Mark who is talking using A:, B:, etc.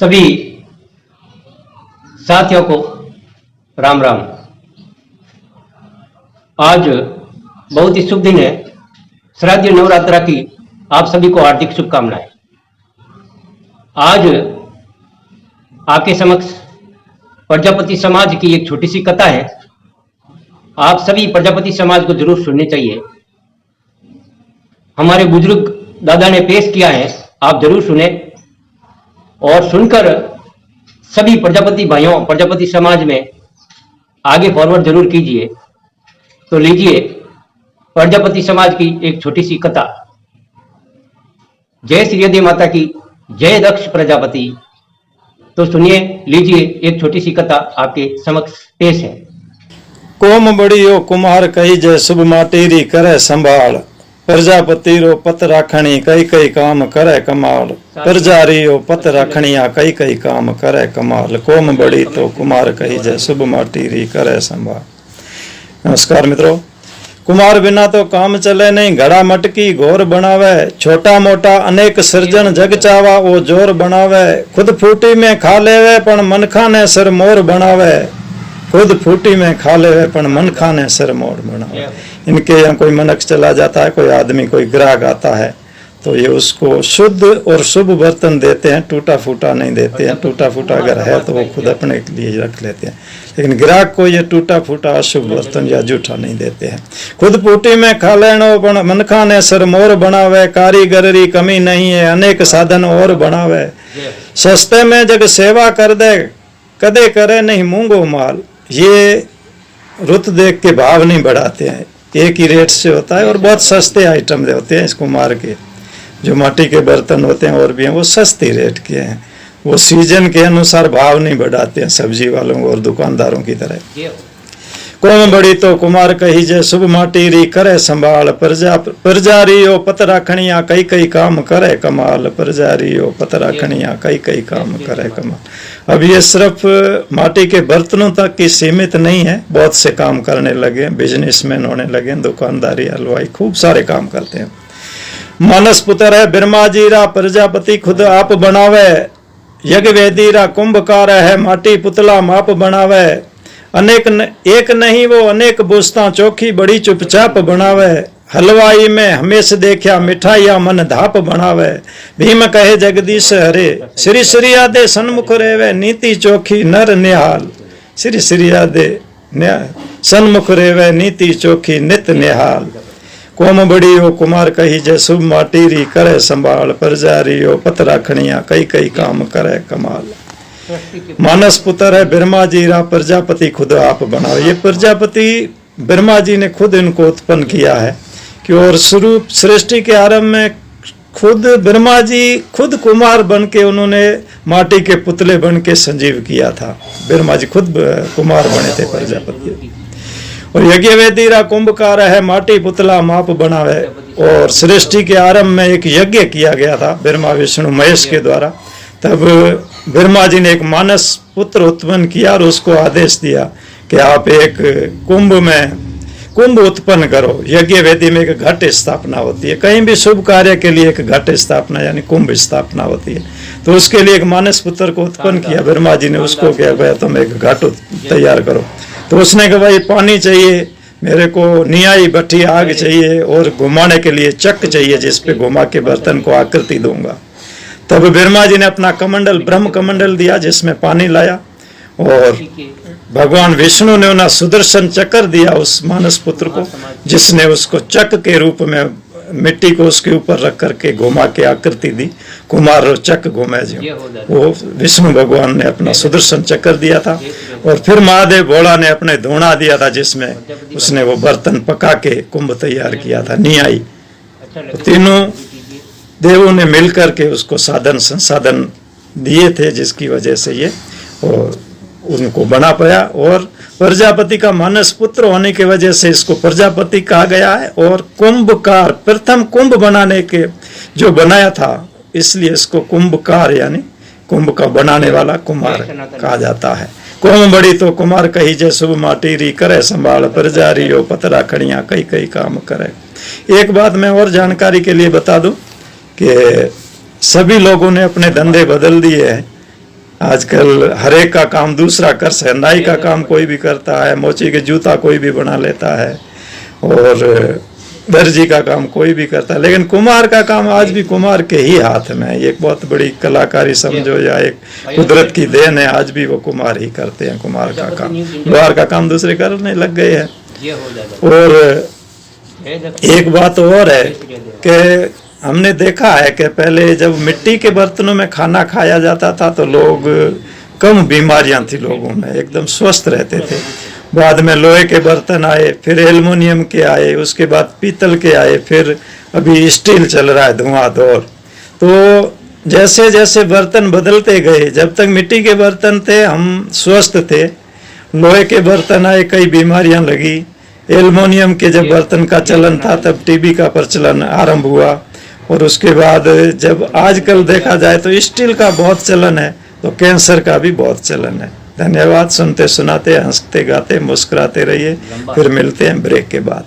A: सभी साथियों को राम राम। आज बहुत ही शुभ दिन है, शारदीय नवरात्रा की आप सभी को हार्दिक शुभकामनाएं। आज आपके समक्ष प्रजापति समाज की एक छोटी सी कथा है। आप सभी प्रजापति समाज को जरूर सुननी चाहिए। हमारे बुजुर्ग दादा ने पेश किया है, आप जरूर सुने और सुनकर सभी प्रजापति भाइयों प्रजापति समाज में आगे फॉरवर्ड जरूर कीजिए। तो लीजिए प्रजापति समाज की एक छोटी सी कथा। जय श्री यदि माता की जय, दक्ष प्रजापति। तो सुनिए, लीजिए एक छोटी सी कथा आपके समक्ष पेश है।
B: कोम बड़ियो कुमार कही जय, शुभ माटेरी करे संभाल। प्रजापति रो पत राखणी कई कई काम करे कमाल। प्रजारी रो पत राखणिया कई कई काम करे कमाल। कोम बड़ी तो कुमार कही जय, शुभ माटेरी करे संभाल। नमस्कार मित्रों। कुमार बिना तो काम चले नहीं, घड़ा मटकी घोर बनावे। छोटा मोटा अनेक सृजन जग चावा वो जोर बनावे। खुद फूटी में खा लेवे पण मनखा ने सर मोर बनावे। खुद फूटी में खा लेवे पण मनखा ने सर मोर बनावे। इनके यहाँ कोई मनक चला जाता है, कोई आदमी कोई ग्राहक आता है तो ये उसको शुद्ध और शुभ बर्तन देते हैं, टूटा फूटा नहीं देते हैं। टूटा फूटा अगर है तो वो खुद अपने लिए रख लेते हैं, लेकिन ग्राहक को ये टूटा फूटा अशुभ बर्तन या जूठा नहीं देते हैं। खुद फूटी में खा लेनो पण मनखा ने सर मोर बनावे। कारीगरी कमी नहीं है, अनेक साधन और बनावे। सस्ते में जग सेवा कर दे, कदे करे नहीं मूंगो माल। ये रुत देख के भाव नहीं बढ़ाते हैं, एक ही रेट से होता है और बहुत सस्ते आइटम होते हैं। इस कुमार के जो माटी के बर्तन होते हैं और भी हैं वो सस्ती रेट के हैं। वो सीजन के अनुसार भाव नहीं बढ़ाते हैं सब्जी वालों और दुकानदारों की तरह। कोम बड़ी तो कुमार कही जय, शुभ माटीरी करे संभाल। प्रजारियो पत राखणिया कई कई काम करे कमाल। प्रजारियो पत राखणिया कई कई काम करे कमाल। अब ये सिर्फ माटी के बर्तनों तक की सीमित नहीं है, बहुत से काम करने लगे, बिजनेसमैन होने लगे, दुकानदारी हलवाई खूब सारे काम करते हैं। मानस पुत्र है ब्रह्मा जी रा, प्रजापति खुद आप बनावे। यज्ञ वेदी रा कुंभकार है, माटी पुतला माप बनावे। अनेक एक नहीं वो अनेक बुस्ता, चौखी बड़ी चुपचाप बनावे। हलवाई में हमेश देखा मिठाइया मन धाप बनावे। भीम कहे जगदीश हरे, श्री श्री आदे सन्मुख रेवे। नीति चौखी नर निहाल, श्री श्री आदे सन्मुख रेवे। नीति चौखी नित निहाल। कोम बड़ी हो कुमार कही जय, शुभ माटीरी करे संभाल। प्रजारी हो पत राखणिया कई कई काम करे कमाल। मानस पुत्र है ब्रह्मा जी रा, प्रजापति खुद आप बनाओ। ये प्रजापति ब्रह्मा जी ने खुद इनको उत्पन्न किया है कि और शुरू सृष्टि के आरंभ में खुद ब्रह्मा जी खुद कुमार बन के उन्होंने माटी के पुतले बन के संजीव किया था। ब्रह्मा जी खुद कुमार बने थे प्रजापति। और यज्ञ वेदी रा कुंभकार है, माटी पुतला माप बनावे। और सृष्टि के आरंभ में एक यज्ञ किया गया था ब्रह्मा विष्णु महेश के द्वारा। तब ब्रह्मा जी ने एक मानस पुत्र उत्पन्न किया और उसको आदेश दिया कि आप एक कुंभ उत्पन्न करो। यज्ञ वेदी में एक घट स्थापना होती है, कहीं भी शुभ कार्य के लिए एक घट स्थापना यानी कुंभ स्थापना होती है। तो उसके लिए एक मानस पुत्र को उत्पन्न किया ब्रह्मा जी ने। उसको क्या भाई तुम एक घट तैयार करो। तो उसने कहा भाई पानी चाहिए मेरे को, नियाई भट्ठी आग चाहिए और घुमाने के लिए चक्र चाहिए जिसपे घुमा के बर्तन को आकृति दूंगा। तब ब्रह्मा जी ने अपना कमंडल ब्रह्म कमंडल दिया जिसमें पानी लाया और भगवान विष्णु ने उन्हें सुदर्शन चक्र दिया उस मानस पुत्र को, जिसने उसको चक्र के रूप में मिट्टी को उसके ऊपर रख करके घुमा के आकृति दी। कुमार और चक्र घूमे जो वो विष्णु भगवान ने अपना सुदर्शन चक्र दिया था। और फिर महादेव भोला ने अपने धोना दिया था जिसमें उसने वो बर्तन पका के कुंभ तैयार किया था, नियाई। तो तीनों देवों ने मिलकर के उसको साधन संसाधन दिए थे जिसकी वजह से ये और उनको बना पाया। और प्रजापति का मानस पुत्र होने की वजह से इसको प्रजापति कहा गया है। और कुंभकार प्रथम कुंभ बनाने के जो बनाया था इसलिए इसको कुंभकार यानी कुंभ का बनाने वाला कुमार कहा जाता है। कोम बड़ी तो कुमार कही जय, शुभ माटीरी करे संभाल। प्रजारी हो पत राखणिया कई कई काम करे। एक बात मैं और जानकारी के लिए बता दूं कि सभी लोगों ने अपने धंधे बदल दिए हैं आजकल हर एक का काम दूसरा कर सकता है। नाई का काम कोई भी करता है, मोची के जूता कोई भी बना लेता है, और दर्जी का काम कोई भी करता है, लेकिन कुम्हार का काम आज भी कुम्हार के ही हाथ में है। ये एक बहुत बड़ी कलाकारी समझो या एक कुदरत की देन है। आज भी वो कुम्हार ही करते हैं कुम्हार का काम। लोहार का काम दूसरे करने लग गए हैं। और एक बात और है कि हमने देखा है कि पहले जब मिट्टी के बर्तनों में खाना खाया जाता था तो लोग कम बीमारियां थी लोगों में, एकदम स्वस्थ रहते थे। बाद में लोहे के बर्तन आए, फिर एल्युमिनियम के आए, उसके बाद पीतल के आए, फिर अभी स्टील चल रहा है धुआंधार। तो जैसे जैसे बर्तन बदलते गए, जब तक मिट्टी के बर्तन थे हम स्वस्थ थे, लोहे के बर्तन आए कई बीमारियां लगी। एल्युमिनियम के जब बर्तन का चलन था तब टीबी का प्रचलन आरंभ हुआ, और उसके बाद जब आजकल देखा जाए तो स्टील का बहुत चलन है, तो कैंसर का भी बहुत चलन है। धन्यवाद। सुनते सुनाते हंसते गाते मुस्कुराते रहिए। फिर मिलते हैं ब्रेक के बाद।